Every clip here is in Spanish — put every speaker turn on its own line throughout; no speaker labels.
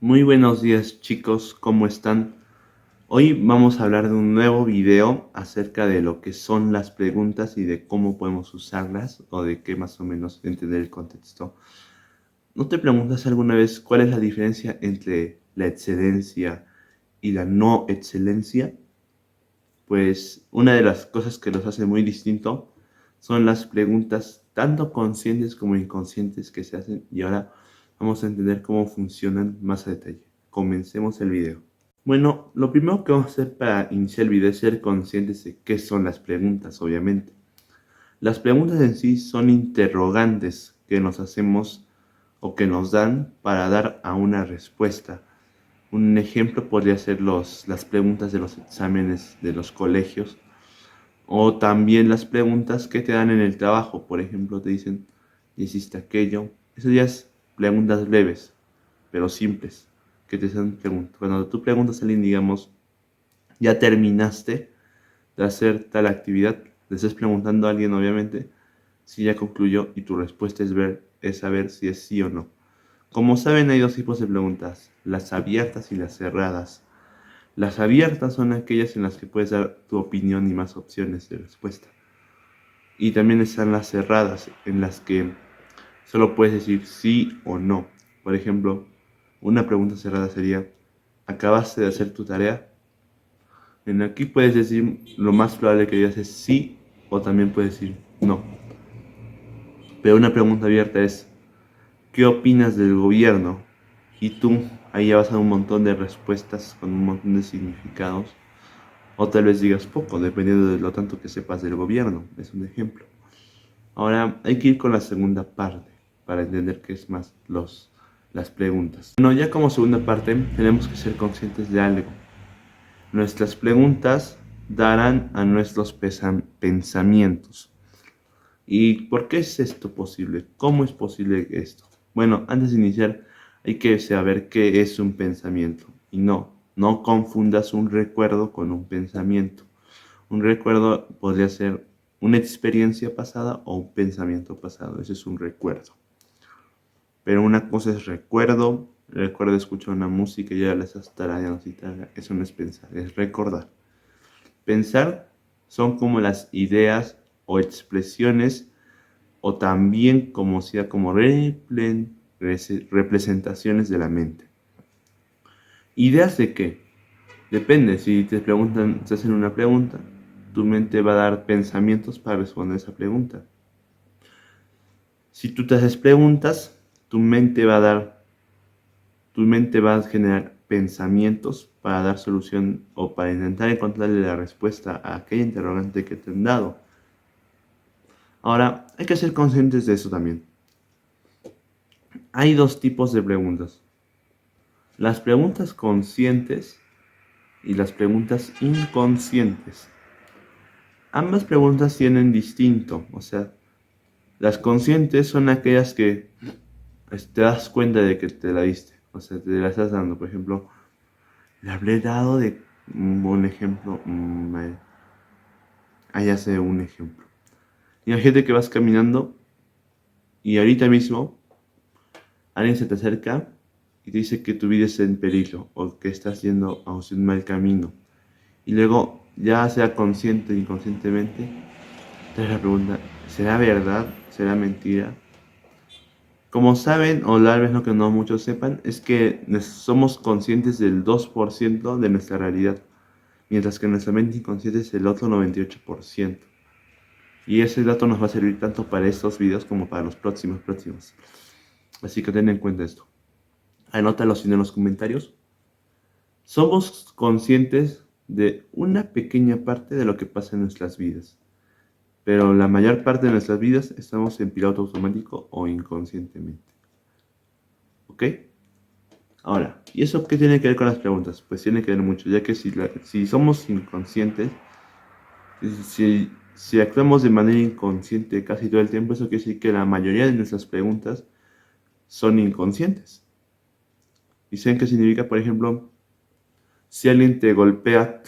Muy buenos días chicos, ¿cómo están? Hoy vamos a hablar de un nuevo video acerca de lo que son las preguntas y de cómo podemos usarlas o de qué más o menos entender el contexto. ¿No te preguntas alguna vez cuál es la diferencia entre la excelencia y la no excelencia? Pues una de las cosas que los hace muy distinto son las preguntas tanto conscientes como inconscientes que se hacen y ahora vamos a entender cómo funcionan más a detalle. Comencemos el video. Bueno, lo primero que vamos a hacer para iniciar el video es ser conscientes de qué son las preguntas, obviamente. Las preguntas en sí son interrogantes que nos hacemos o que nos dan para dar a una respuesta. Un ejemplo podría ser las preguntas de los exámenes de los colegios o también las preguntas que te dan en el trabajo. Por ejemplo, te dicen, ¿hiciste aquello? Esas ya es preguntas breves, pero simples, que te hacen preguntas. Cuando tú preguntas a alguien, digamos, ¿ya terminaste de hacer tal actividad? Le estás preguntando a alguien, obviamente, si ya concluyó y tu respuesta es saber si es sí o no. Como saben, hay dos tipos de preguntas, las abiertas y las cerradas. Las abiertas son aquellas en las que puedes dar tu opinión y más opciones de respuesta. Y también están las cerradas, en las que solo puedes decir sí o no. Por ejemplo, una pregunta cerrada sería, ¿acabaste de hacer tu tarea? En aquí puedes decir, lo más probable que digas es sí o también puedes decir no. Pero una pregunta abierta es, ¿qué opinas del gobierno? Y tú ahí ya vas a dar un montón de respuestas con un montón de significados. O tal vez digas poco, dependiendo de lo tanto que sepas del gobierno. Es un ejemplo. Ahora hay que ir con la segunda parte para entender qué es más las preguntas. Bueno, ya como segunda parte tenemos que ser conscientes de algo. Nuestras preguntas darán a nuestros pensamientos. ¿Y por qué es esto posible? ¿Cómo es posible esto? Bueno, antes de iniciar hay que saber qué es un pensamiento. Y no confundas un recuerdo con un pensamiento. Un recuerdo podría ser una experiencia pasada o un pensamiento pasado. Ese es un recuerdo. Pero una cosa es recuerdo escuchar una música y ya la estás tarareando y tal. Eso no es pensar, es recordar. Pensar son como las ideas o expresiones o también como sea como representaciones de la mente. ¿Ideas de qué? Depende, si te preguntan, te hacen una pregunta, tu mente va a dar pensamientos para responder esa pregunta. Si tú te haces preguntas, tu mente va a generar pensamientos para dar solución o para intentar encontrarle la respuesta a aquella interrogante que te han dado. Ahora, hay que ser conscientes de eso también. Hay dos tipos de preguntas. Las preguntas conscientes y las preguntas inconscientes. Ambas preguntas tienen distinto, o sea, las conscientes son aquellas que te das cuenta de que te la diste, o sea, te la estás dando. Por ejemplo, le habré dado de un ejemplo, ahí hace un ejemplo. Imagínate que vas caminando y ahorita mismo alguien se te acerca y te dice que tu vida está en peligro o que estás yendo a un mal camino. Y luego, ya sea consciente o inconscientemente, te haces la pregunta, ¿será verdad? ¿Será mentira? Como saben, o tal vez lo que no muchos sepan, es que somos conscientes del 2% de nuestra realidad, mientras que nuestra mente inconsciente es el otro 98%. Y ese dato nos va a servir tanto para estos videos como para los próximos. Así que ten en cuenta esto. Anótalo en los comentarios. Somos conscientes de una pequeña parte de lo que pasa en nuestras vidas, pero la mayor parte de nuestras vidas estamos en piloto automático o inconscientemente. ¿Ok? Ahora, ¿y eso qué tiene que ver con las preguntas? Pues tiene que ver mucho, ya que si somos inconscientes, si actuamos de manera inconsciente casi todo el tiempo, eso quiere decir que la mayoría de nuestras preguntas son inconscientes. ¿Y saben qué significa? Por ejemplo, si alguien te golpea,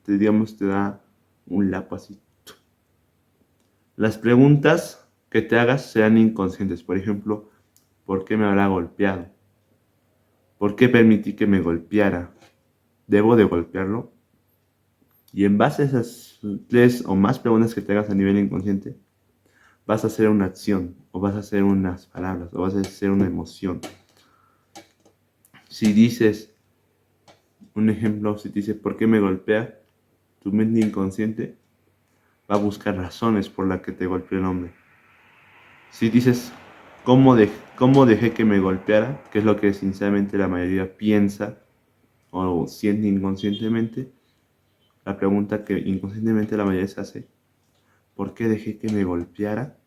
digamos, te da un lapo así. Las preguntas que te hagas sean inconscientes. Por ejemplo, ¿por qué me habrá golpeado? ¿Por qué permití que me golpeara? ¿Debo de golpearlo? Y en base a esas 3 o más preguntas que te hagas a nivel inconsciente, vas a hacer una acción, o vas a hacer unas palabras, o vas a hacer una emoción. Si dices, un ejemplo, si te dice, ¿por qué me golpea? Tu mente inconsciente va a buscar razones por las que te golpeó el hombre. Si dices, ¿cómo dejé que me golpeara? Que es lo que sinceramente la mayoría piensa o siente inconscientemente. La pregunta que inconscientemente la mayoría se hace, ¿por qué dejé que me golpeara?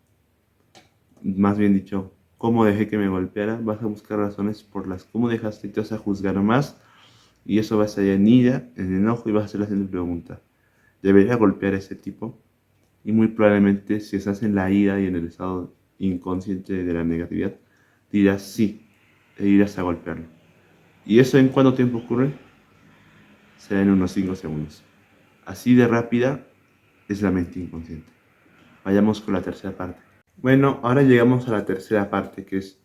Más bien dicho, ¿cómo dejé que me golpeara? Vas a buscar razones por las cómo dejaste y te vas a juzgar más. Y eso va a salir en ira, en enojo, y vas a hacer la siguiente pregunta. ¿Debería golpear a ese tipo? Y muy probablemente si estás en la ira y en el estado inconsciente de la negatividad, dirás sí, e irás a golpearlo. ¿Y eso en cuánto tiempo ocurre? Será en unos 5 segundos. Así de rápida es la mente inconsciente. Vayamos con la tercera parte. Bueno, ahora llegamos a la tercera parte, que es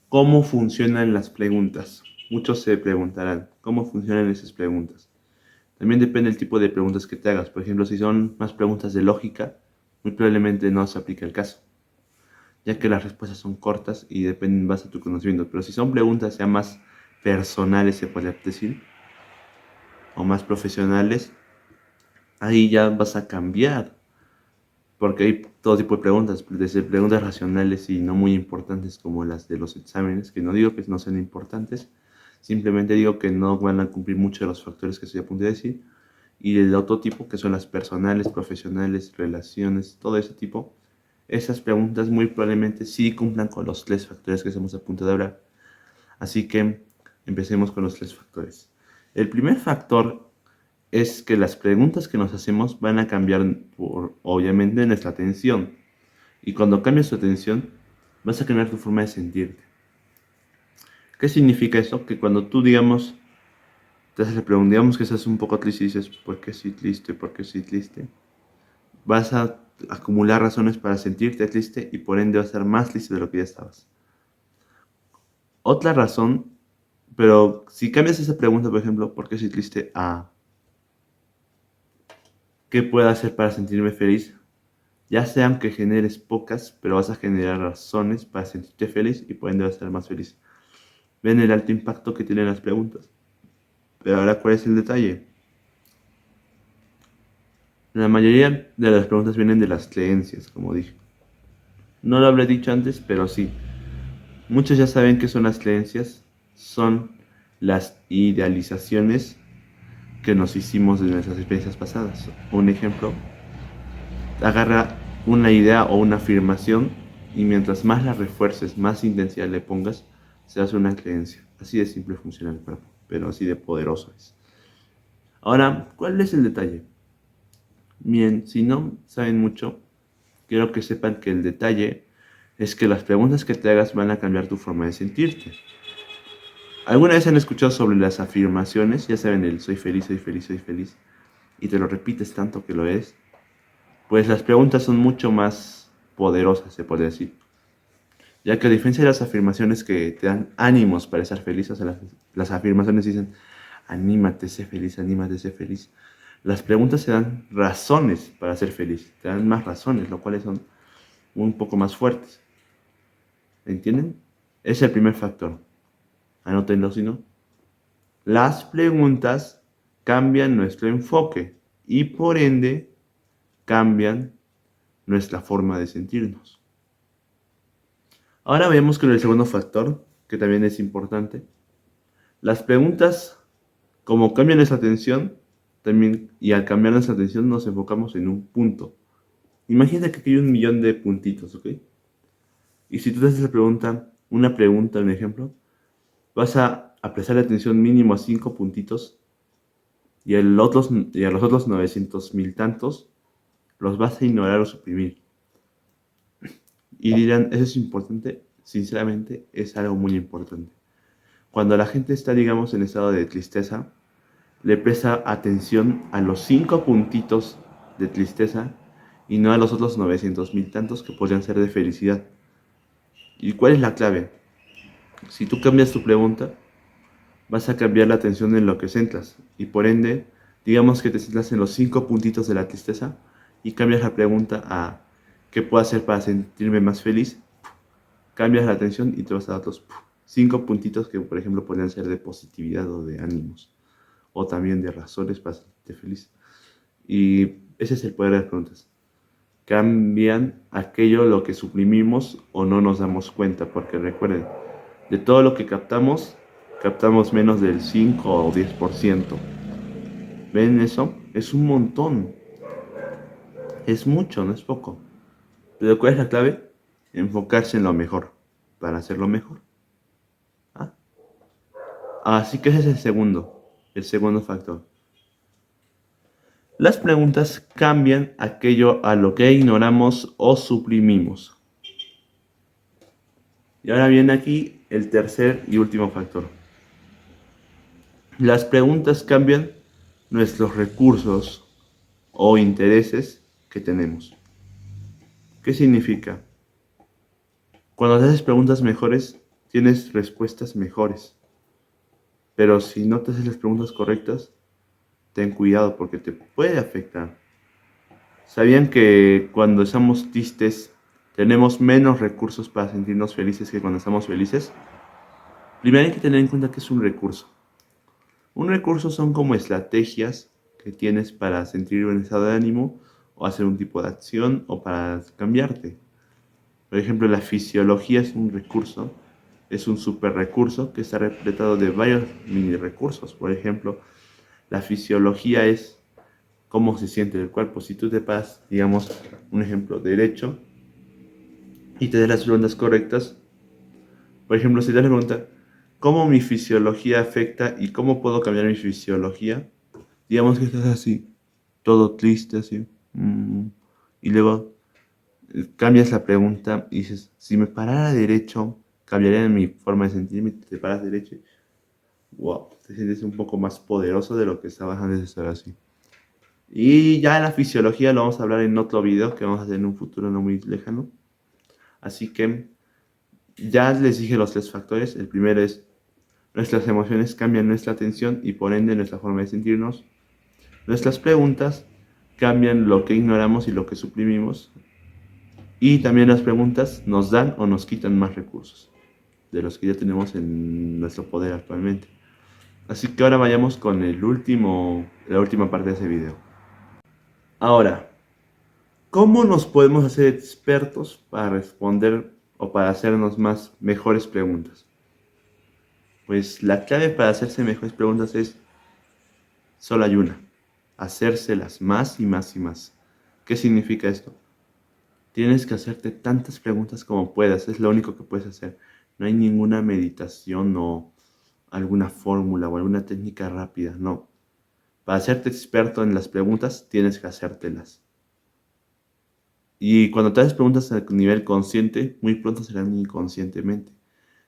cómo funcionan las preguntas. Muchos se preguntarán, ¿cómo funcionan esas preguntas? También depende del tipo de preguntas que te hagas. Por ejemplo, si son más preguntas de lógica, muy probablemente no se aplique el caso, ya que las respuestas son cortas y dependen más de tu conocimiento. Pero si son preguntas ya más personales, se podría decir, o más profesionales, ahí ya vas a cambiar, porque hay todo tipo de preguntas, desde preguntas racionales y no muy importantes como las de los exámenes, que no digo que no sean importantes, simplemente digo que no van a cumplir muchos de los factores que estoy a punto de decir, y del otro tipo, que son las personales, profesionales, relaciones, todo ese tipo. Esas preguntas muy probablemente sí cumplan con los 3 factores que estamos a punto de hablar. Así que empecemos con los 3 factores. El primer factor es que las preguntas que nos hacemos van a cambiar por, obviamente, nuestra atención. Y cuando cambias tu atención, vas a cambiar tu forma de sentirte. ¿Qué significa eso? Que cuando tú, digamos, te haces la pregunta, digamos que estás un poco triste y dices, ¿por qué soy triste? ¿Por qué soy triste? Vas a acumular razones para sentirte triste y por ende vas a ser más triste de lo que ya estabas. Otra razón, pero si cambias esa pregunta, por ejemplo, ¿por qué soy triste? A ¿qué puedo hacer para sentirme feliz? Ya sean que generes pocas, pero vas a generar razones para sentirte feliz y por ende vas a ser más feliz. Ven el alto impacto que tienen las preguntas. Pero ahora, ¿cuál es el detalle? La mayoría de las preguntas vienen de las creencias, como dije. No lo habré dicho antes, pero sí. Muchos ya saben qué son las creencias. Son las idealizaciones que nos hicimos de nuestras experiencias pasadas. Un ejemplo, agarra una idea o una afirmación y mientras más la refuerces, más intensidad le pongas, se hace una creencia. Así de simple funciona el cuerpo, pero así de poderoso es. Ahora, ¿cuál es el detalle? Bien, si no saben mucho, quiero que sepan que el detalle es que las preguntas que te hagas van a cambiar tu forma de sentirte. ¿Alguna vez han escuchado sobre las afirmaciones? Ya saben, el soy feliz, soy feliz, soy feliz. Y te lo repites tanto que lo eres. Pues las preguntas son mucho más poderosas, se puede decir. Ya que a diferencia de las afirmaciones que te dan ánimos para estar feliz, o sea, las afirmaciones dicen, anímate, sé feliz, anímate, sé feliz. Las preguntas te dan razones para ser feliz, te dan más razones, lo cuales son un poco más fuertes. ¿Entienden? Ese es el primer factor. Anótenlo si no. Las preguntas cambian nuestro enfoque y por ende cambian nuestra forma de sentirnos. Ahora veamos con el segundo factor, que también es importante. Las preguntas, como cambian nuestra atención, también, y al cambiar nuestra atención nos enfocamos en un punto. Imagínate que aquí hay 1.000.000 de puntitos, ¿ok? Y si tú te haces la pregunta, un ejemplo, vas a prestarle atención mínimo a 5 puntitos y a los otros 900.000 tantos los vas a ignorar o suprimir. Y dirán, ¿eso es importante? Sinceramente, es algo muy importante. Cuando la gente está, digamos, en estado de tristeza, le presta atención a los 5 puntitos de tristeza y no a los otros 900.000 tantos que podrían ser de felicidad. ¿Y cuál es la clave? Si tú cambias tu pregunta, vas a cambiar la atención en lo que centras. Y por ende, digamos que te centras en los 5 puntitos de la tristeza y cambias la pregunta a ¿qué puedo hacer para sentirme más feliz? Cambias la atención y te vas a otros 5 puntitos que, por ejemplo, podrían ser de positividad o de ánimos, o también de razones para sentirte feliz. Y ese es el poder de las preguntas. Cambian aquello lo que suprimimos o no nos damos cuenta, porque recuerden, de todo lo que captamos, captamos menos del 5 o 10%. ¿Ven eso? Es un montón. Es mucho, no es poco. Pero ¿cuál es la clave? Enfocarse en lo mejor, para hacerlo mejor. ¿Ah? Así que ese es el segundo factor. Las preguntas cambian aquello a lo que ignoramos o suprimimos. Y ahora viene aquí el tercer y último factor. Las preguntas cambian nuestros recursos o intereses que tenemos. ¿Qué significa? Cuando te haces preguntas mejores, tienes respuestas mejores. Pero si no te haces las preguntas correctas, ten cuidado porque te puede afectar. ¿Sabían que cuando estamos tristes tenemos menos recursos para sentirnos felices que cuando estamos felices? Primero hay que tener en cuenta que es un recurso. Un recurso son como estrategias que tienes para sentir un estado de ánimo o hacer un tipo de acción o para cambiarte. Por ejemplo, la fisiología es un recurso, es un super recurso que está repletado de varios mini recursos. Por ejemplo, la fisiología es cómo se siente el cuerpo. Si tú te paras, digamos, un ejemplo, derecho y te das las preguntas correctas, por ejemplo, si te das la pregunta, ¿cómo mi fisiología afecta y cómo puedo cambiar mi fisiología? Digamos que estás así, todo triste, así, y luego cambias la pregunta y dices, si me parara derecho, cambiaría mi forma de sentirme, te paras derecho, wow, te sientes un poco más poderoso de lo que estabas antes de estar así. Y ya la fisiología lo vamos a hablar en otro video que vamos a hacer en un futuro no muy lejano. Así que ya les dije los 3 factores. El primero es, nuestras emociones cambian nuestra atención y por ende nuestra forma de sentirnos. Nuestras preguntas cambian lo que ignoramos y lo que suprimimos. Y también las preguntas nos dan o nos quitan más recursos de los que ya tenemos en nuestro poder actualmente. Así que ahora vayamos con la última parte de ese video. Ahora, ¿cómo nos podemos hacer expertos para responder o para hacernos mejores preguntas? Pues la clave para hacerse mejores preguntas es solo hay una, hacérselas más y más y más. ¿Qué significa esto? Tienes que hacerte tantas preguntas como puedas, es lo único que puedes hacer. No hay ninguna meditación o alguna fórmula o alguna técnica rápida, no. Para hacerte experto en las preguntas, tienes que hacértelas. Y cuando te haces preguntas a nivel consciente, muy pronto serán inconscientemente.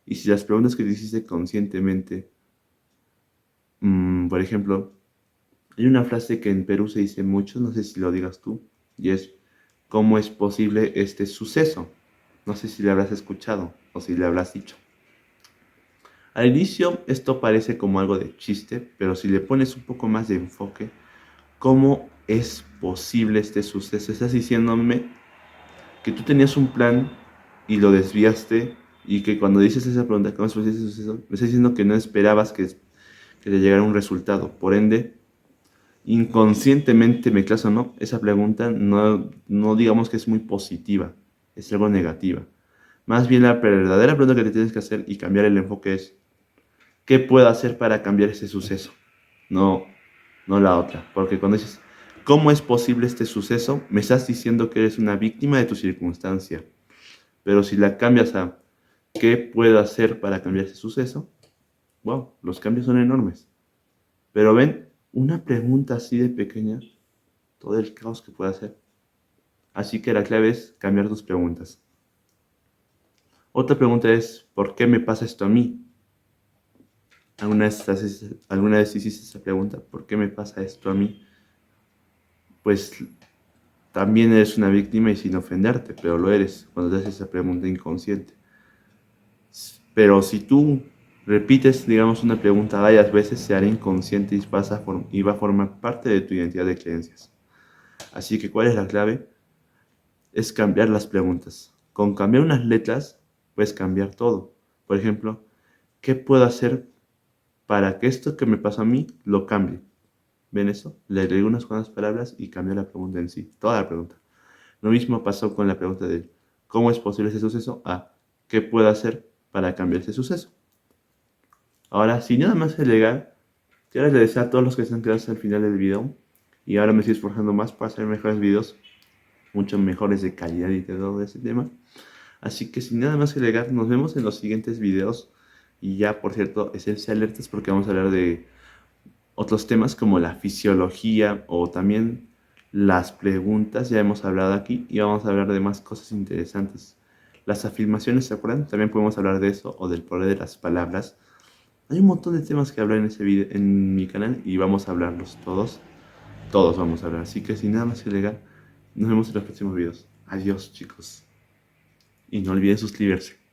Y si las preguntas que te hiciste conscientemente, por ejemplo, hay una frase que en Perú se dice mucho, no sé si lo digas tú, y es, ¿cómo es posible este suceso? No sé si le habrás escuchado o si le habrás dicho. Al inicio esto parece como algo de chiste, pero si le pones un poco más de enfoque, ¿cómo es posible este suceso? Estás diciéndome que tú tenías un plan y lo desviaste y que cuando dices esa pregunta, ¿cómo es posible este suceso? Me estás diciendo que no esperabas que te llegara un resultado. Por ende, inconscientemente, me claso o no, esa pregunta no digamos que es muy positiva, es algo negativa. Más bien la verdadera pregunta que te tienes que hacer y cambiar el enfoque es, ¿qué puedo hacer para cambiar ese suceso? No, no la otra. Porque cuando dices, ¿cómo es posible este suceso? Me estás diciendo que eres una víctima de tu circunstancia. Pero si la cambias a, ¿qué puedo hacer para cambiar ese suceso? Wow, los cambios son enormes. Pero ven, una pregunta así de pequeña, todo el caos que puede hacer. Así que la clave es cambiar tus preguntas. Otra pregunta es, ¿por qué me pasa esto a mí? ¿Alguna vez hiciste esa pregunta? ¿Por qué me pasa esto a mí? Pues también eres una víctima y sin ofenderte, pero lo eres cuando te haces esa pregunta inconsciente. Pero si tú repites, digamos, una pregunta varias veces, se hará inconsciente y va a formar parte de tu identidad de creencias. Así que, ¿cuál es la clave? Es cambiar las preguntas. Con cambiar unas letras, puedes cambiar todo. Por ejemplo, ¿qué puedo hacer para que esto que me pasó a mí lo cambie? ¿Ven eso? Le agregué unas cuantas palabras y cambió la pregunta en sí, toda la pregunta. Lo mismo pasó con la pregunta de ¿cómo es posible ese suceso? A ¿qué puedo hacer para cambiar ese suceso? Ahora, sin nada más agregar, quiero agradecer a todos los que están quedando hasta el final del video. Y ahora me estoy esforzando más para hacer mejores videos, mucho mejores de calidad y de todo ese tema. Así que sin nada más que agregar, nos vemos en los siguientes videos. Y ya, por cierto, esténse alertas porque vamos a hablar de otros temas como la fisiología o también las preguntas. Ya hemos hablado aquí y vamos a hablar de más cosas interesantes. Las afirmaciones, ¿se acuerdan? También podemos hablar de eso o del poder de las palabras. Hay un montón de temas que hablar en ese video, en mi canal y vamos a hablarlos todos. Todos vamos a hablar. Así que sin nada más que agregar, nos vemos en los próximos videos. Adiós, chicos. Y no olviden suscribirse.